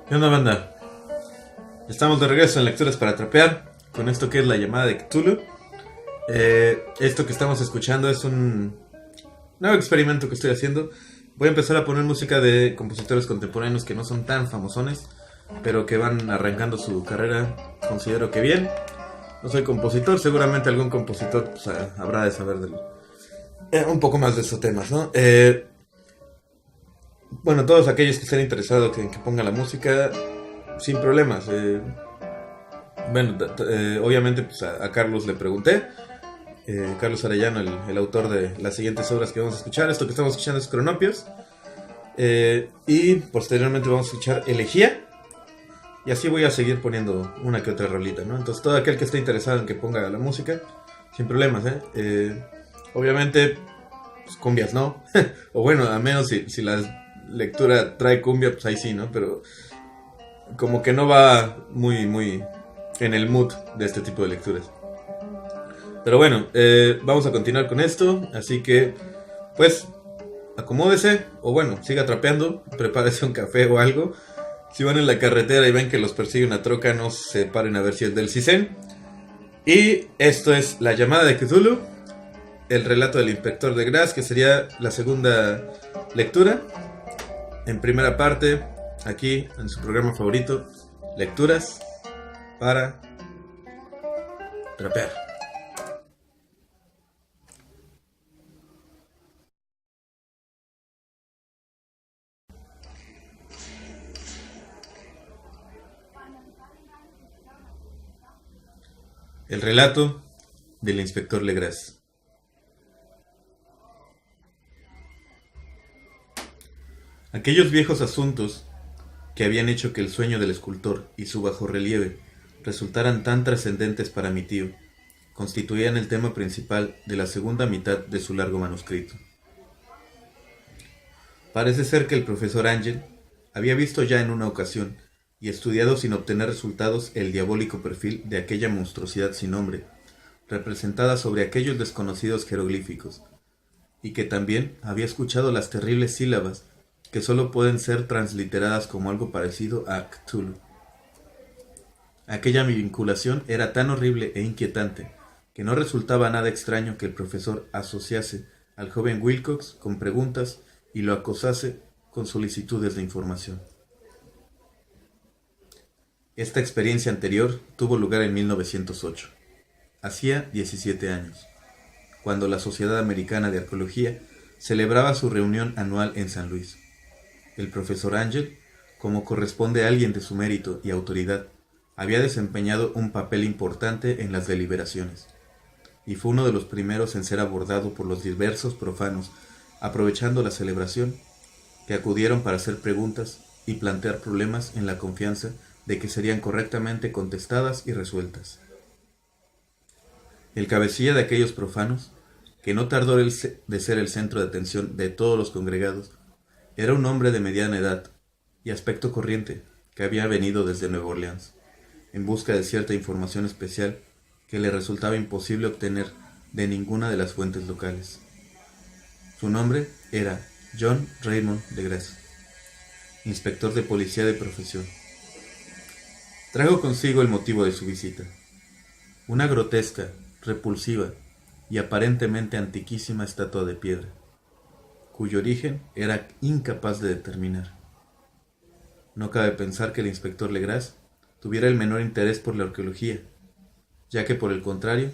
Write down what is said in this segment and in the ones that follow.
¿Qué onda, banda? Estamos de regreso en Lecturas para Trapear con esto que es la llamada de Cthulhu. Esto que estamos escuchando es un nuevo experimento que estoy haciendo. Voy a empezar a poner música de compositores contemporáneos que no son tan famosones, pero que van arrancando su carrera, considero que bien. No soy compositor, seguramente algún compositor pues, habrá de saber un poco más de estos temas, ¿no? Bueno, todos aquellos que estén interesados en que ponga la música, sin problemas. Bueno, obviamente pues, a Carlos le pregunté. Carlos Arellano, el autor de las siguientes obras que vamos a escuchar. Esto que estamos escuchando es Cronopios. Y posteriormente vamos a escuchar Elegía. Y así voy a seguir poniendo una que otra rolita, ¿no? Entonces todo aquel que esté interesado en que ponga la música, sin problemas, ¿eh? Obviamente, pues, cumbias, ¿no? O bueno, a menos si la lectura trae cumbia, pues ahí sí, ¿no? Pero como que no va muy en el mood de este tipo de lecturas. Pero bueno, vamos a continuar con esto, así que pues acomódese o bueno, siga trapeando, prepárese un café o algo. Si van en la carretera y ven que los persigue una troca, no se paren a ver si es del CISEN. Y esto es La llamada de Cthulhu, el relato del inspector de Gras, que sería la segunda lectura. En primera parte, aquí en su programa favorito, Lecturas para Trapear. El relato del inspector Legras. Aquellos viejos asuntos que habían hecho que el sueño del escultor y su bajorrelieve resultaran tan trascendentes para mi tío, constituían el tema principal de la segunda mitad de su largo manuscrito. Parece ser que el profesor Ángel había visto ya en una ocasión y estudiado sin obtener resultados el diabólico perfil de aquella monstruosidad sin nombre, representada sobre aquellos desconocidos jeroglíficos, y que también había escuchado las terribles sílabas que sólo pueden ser transliteradas como algo parecido a Cthulhu. Aquella vinculación era tan horrible e inquietante que no resultaba nada extraño que el profesor asociase al joven Wilcox con preguntas y lo acosase con solicitudes de información. Esta experiencia anterior tuvo lugar en 1908. Hacía 17 años, cuando la Sociedad Americana de Arqueología celebraba su reunión anual en San Luis. El profesor Ángel, como corresponde a alguien de su mérito y autoridad, había desempeñado un papel importante en las deliberaciones, y fue uno de los primeros en ser abordado por los diversos profanos, aprovechando la celebración, que acudieron para hacer preguntas y plantear problemas en la confianza de que serían correctamente contestadas y resueltas. El cabecilla de aquellos profanos, que no tardó de ser el centro de atención de todos los congregados, era un hombre de mediana edad y aspecto corriente que había venido desde Nueva Orleans, en busca de cierta información especial que le resultaba imposible obtener de ninguna de las fuentes locales. Su nombre era John Raymond Legras, inspector de policía de profesión. Trajo consigo el motivo de su visita: una grotesca, repulsiva y aparentemente antiquísima estatua de piedra, cuyo origen era incapaz de determinar. No cabe pensar que el inspector Legras tuviera el menor interés por la arqueología, ya que por el contrario,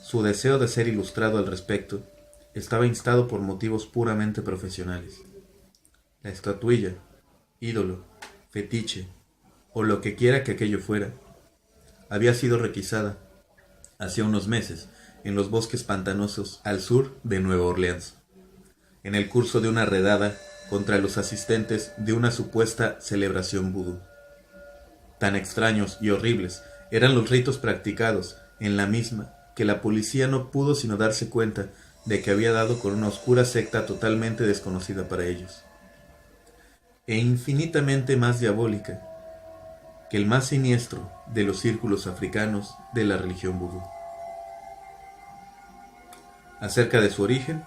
su deseo de ser ilustrado al respecto estaba instado por motivos puramente profesionales. La estatuilla, ídolo, fetiche, o lo que quiera que aquello fuera, había sido requisada, hacía unos meses, en los bosques pantanosos al sur de Nueva Orleans, en el curso de una redada contra los asistentes de una supuesta celebración vudú. Tan extraños y horribles eran los ritos practicados en la misma que la policía no pudo sino darse cuenta de que había dado con una oscura secta totalmente desconocida para ellos, e infinitamente más diabólica que el más siniestro de los círculos africanos de la religión vudú. Acerca de su origen,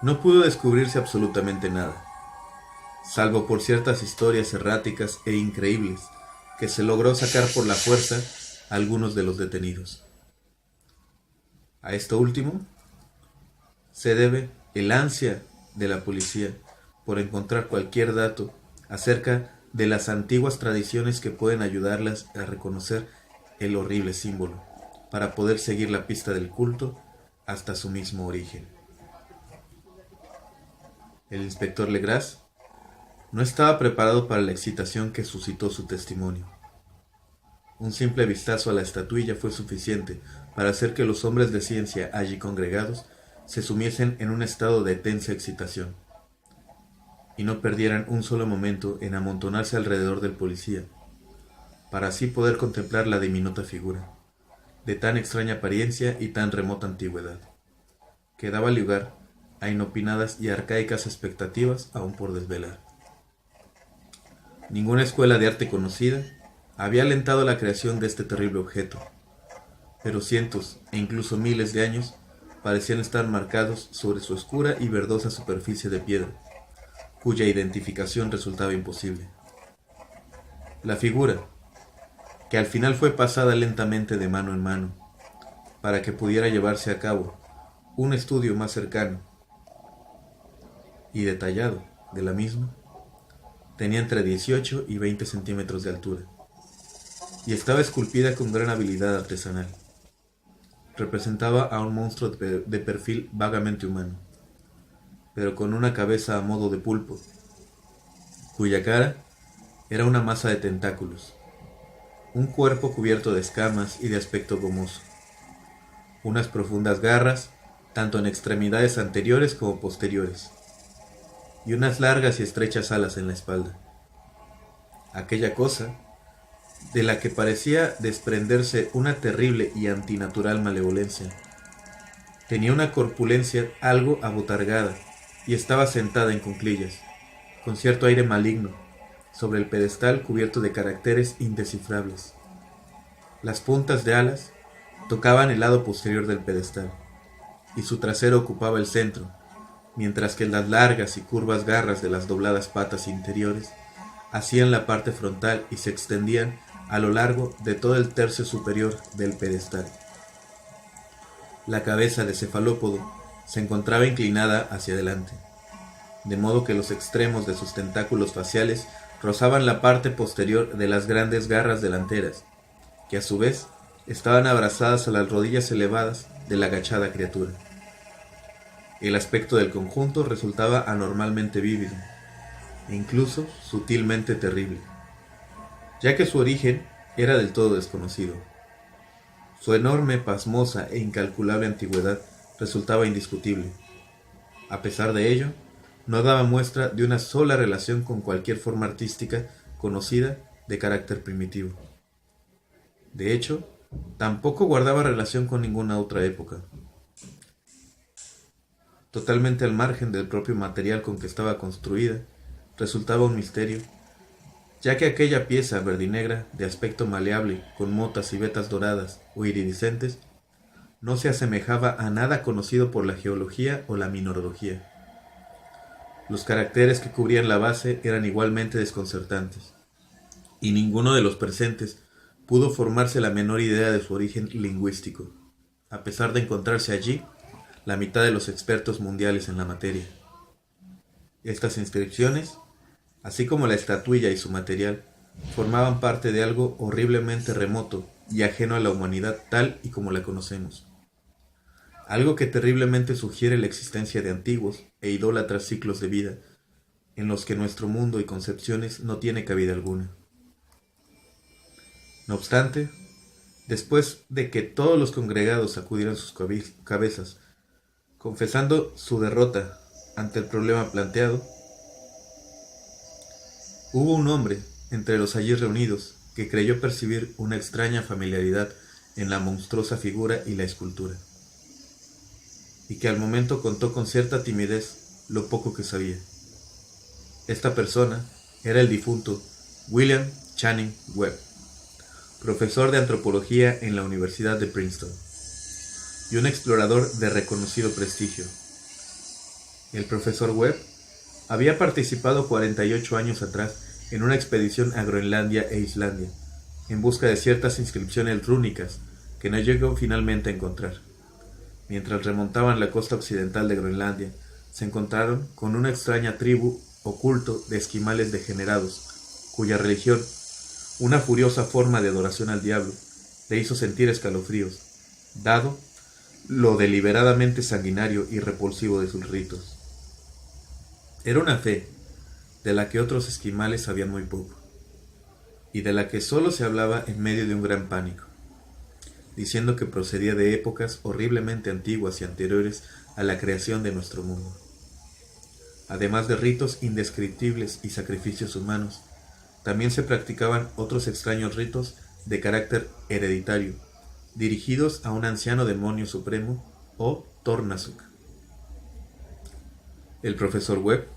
no pudo descubrirse absolutamente nada. salvo por ciertas historias erráticas e increíbles que se logró sacar por la fuerza a algunos de los detenidos. A esto último se debe el ansia de la policía por encontrar cualquier dato acerca de las antiguas tradiciones que pueden ayudarlas a reconocer el horrible símbolo, para poder seguir la pista del culto hasta su mismo origen. El inspector Legras no estaba preparado para la excitación que suscitó su testimonio. Un simple vistazo a la estatuilla fue suficiente para hacer que los hombres de ciencia allí congregados se sumiesen en un estado de tensa excitación, y no perdieran un solo momento en amontonarse alrededor del policía, para así poder contemplar la diminuta figura, de tan extraña apariencia y tan remota antigüedad, que daba lugar a inopinadas y arcaicas expectativas aún por desvelar. Ninguna escuela de arte conocida había alentado la creación de este terrible objeto, pero cientos e incluso miles de años parecían estar marcados sobre su oscura y verdosa superficie de piedra, cuya identificación resultaba imposible. La figura, que al final fue pasada lentamente de mano en mano, para que pudiera llevarse a cabo un estudio más cercano y detallado de la misma, tenía entre 18 y 20 centímetros de altura, y estaba esculpida con gran habilidad artesanal. Representaba a un monstruo de perfil vagamente humano, pero con una cabeza a modo de pulpo, cuya cara era una masa de tentáculos, un cuerpo cubierto de escamas y de aspecto gomoso, unas profundas garras, tanto en extremidades anteriores como posteriores, y unas largas y estrechas alas en la espalda. Aquella cosa, de la que parecía desprenderse una terrible y antinatural malevolencia, tenía una corpulencia algo abotargada y estaba sentada en cuclillas, con cierto aire maligno, sobre el pedestal cubierto de caracteres indescifrables. Las puntas de alas tocaban el lado posterior del pedestal, y su trasero ocupaba el centro, mientras que las largas y curvas garras de las dobladas patas interiores hacían la parte frontal y se extendían a lo largo de todo el tercio superior del pedestal. La cabeza de cefalópodo se encontraba inclinada hacia adelante, de modo que los extremos de sus tentáculos faciales rozaban la parte posterior de las grandes garras delanteras, que a su vez estaban abrazadas a las rodillas elevadas de la agachada criatura. El aspecto del conjunto resultaba anormalmente vívido, e incluso sutilmente terrible, ya que su origen era del todo desconocido. Su enorme, pasmosa e incalculable antigüedad resultaba indiscutible. A pesar de ello, no daba muestra de una sola relación con cualquier forma artística conocida de carácter primitivo. De hecho, tampoco guardaba relación con ninguna otra época. Totalmente al margen del propio material con que estaba construida, resultaba un misterio, ya que aquella pieza verdinegra, de aspecto maleable, con motas y vetas doradas o iridiscentes, no se asemejaba a nada conocido por la geología o la mineralogía. Los caracteres que cubrían la base eran igualmente desconcertantes, y ninguno de los presentes pudo formarse la menor idea de su origen lingüístico, a pesar de encontrarse allí la mitad de los expertos mundiales en la materia. Estas inscripciones, así como la estatuilla y su material, formaban parte de algo horriblemente remoto y ajeno a la humanidad tal y como la conocemos. Algo que terriblemente sugiere la existencia de antiguos e idólatras ciclos de vida, en los que nuestro mundo y concepciones no tiene cabida alguna. No obstante, después de que todos los congregados sacudieran sus cabezas, confesando su derrota ante el problema planteado, hubo un hombre entre los allí reunidos que creyó percibir una extraña familiaridad en la monstruosa figura y la escultura, y que al momento contó con cierta timidez lo poco que sabía. Esta persona era el difunto William Channing Webb, profesor de antropología en la Universidad de Princeton, y un explorador de reconocido prestigio. El profesor Webb Había participado 48 años atrás en una expedición a Groenlandia e Islandia, en busca de ciertas inscripciones rúnicas que no llegó finalmente a encontrar. Mientras remontaban la costa occidental de Groenlandia, se encontraron con una extraña tribu o culto de esquimales degenerados, cuya religión, una furiosa forma de adoración al diablo, le hizo sentir escalofríos, dado lo deliberadamente sanguinario y repulsivo de sus ritos. Era una fe de la que otros esquimales sabían muy poco, y de la que solo se hablaba en medio de un gran pánico, diciendo que procedía de épocas horriblemente antiguas y anteriores a la creación de nuestro mundo. Además de ritos indescriptibles y sacrificios humanos, también se practicaban otros extraños ritos de carácter hereditario, dirigidos a un anciano demonio supremo o Tornasuk. El profesor Webb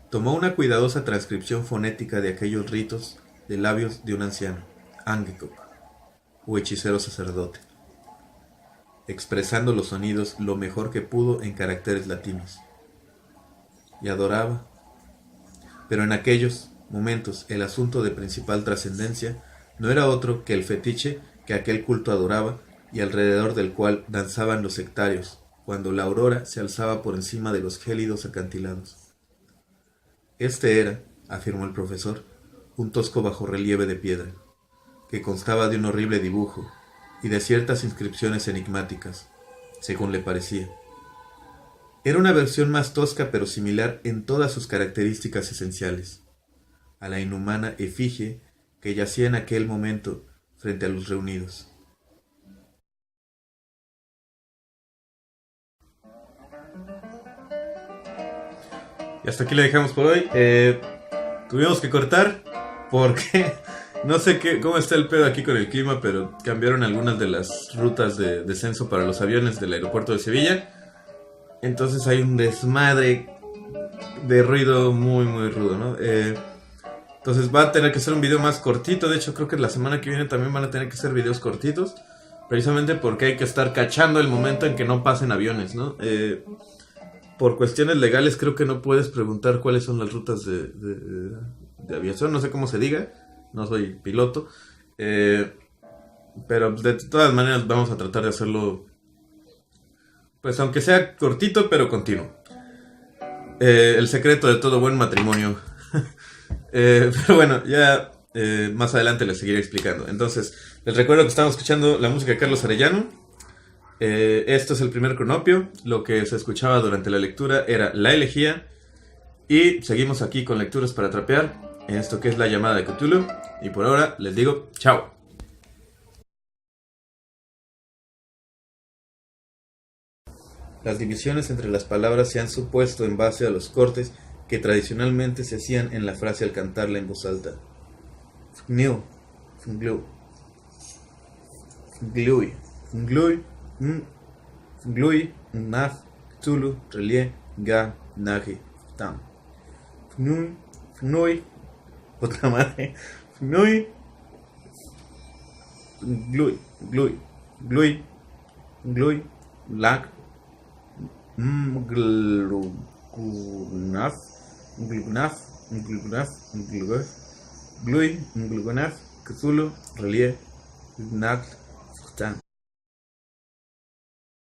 tomó una cuidadosa transcripción fonética de aquellos ritos de labios de un anciano, Angekok, o hechicero sacerdote, expresando los sonidos lo mejor que pudo en caracteres latinos. Y adoraba. Pero en aquellos momentos el asunto de principal trascendencia no era otro que el fetiche que aquel culto adoraba y alrededor del cual danzaban los sectarios, cuando la aurora se alzaba por encima de los gélidos acantilados. Este era, afirmó el profesor, un tosco bajorrelieve de piedra, que constaba de un horrible dibujo y de ciertas inscripciones enigmáticas, según le parecía. Era una versión más tosca pero similar en todas sus características esenciales, a la inhumana efigie que yacía en aquel momento frente a los reunidos. Y hasta aquí le dejamos por hoy. Tuvimos que cortar porque no sé cómo está el pedo aquí con el clima, pero cambiaron algunas de las rutas de descenso para los aviones del aeropuerto de Sevilla. Entonces hay un desmadre de ruido muy muy rudo, ¿no? Entonces va a tener que ser un video más cortito. De hecho creo que la semana que viene también van a tener que ser videos cortitos, precisamente porque hay que estar cachando el momento en que no pasen aviones, ¿no? Por cuestiones legales creo que no puedes preguntar cuáles son las rutas de aviación, no sé cómo se diga, no soy piloto, pero de todas maneras vamos a tratar de hacerlo, pues aunque sea cortito pero continuo. El secreto de todo buen matrimonio. Pero bueno, ya más adelante les seguiré explicando. Entonces, les recuerdo que estamos escuchando la música de Carlos Arellano. Esto es el primer cronopio. Lo que se escuchaba durante la lectura era La Elegía. Y seguimos aquí con lecturas para trapear en esto que es La Llamada de Cthulhu. Y por ahora les digo chao. Las divisiones entre las palabras se han supuesto en base a los cortes que tradicionalmente se hacían en la frase al cantarla en voz alta. Fngniu, fnglu, fnglui, fnglui, fnglui, naf, Cthulhu, relie, ga, nagi, tam. Fnui, fnui, otra madre, fnui, glui, glui, glui, glui, lak, glunaf, glunaf, glunaf, glunaf, glui, glunaf, Cthulhu, relie, nag,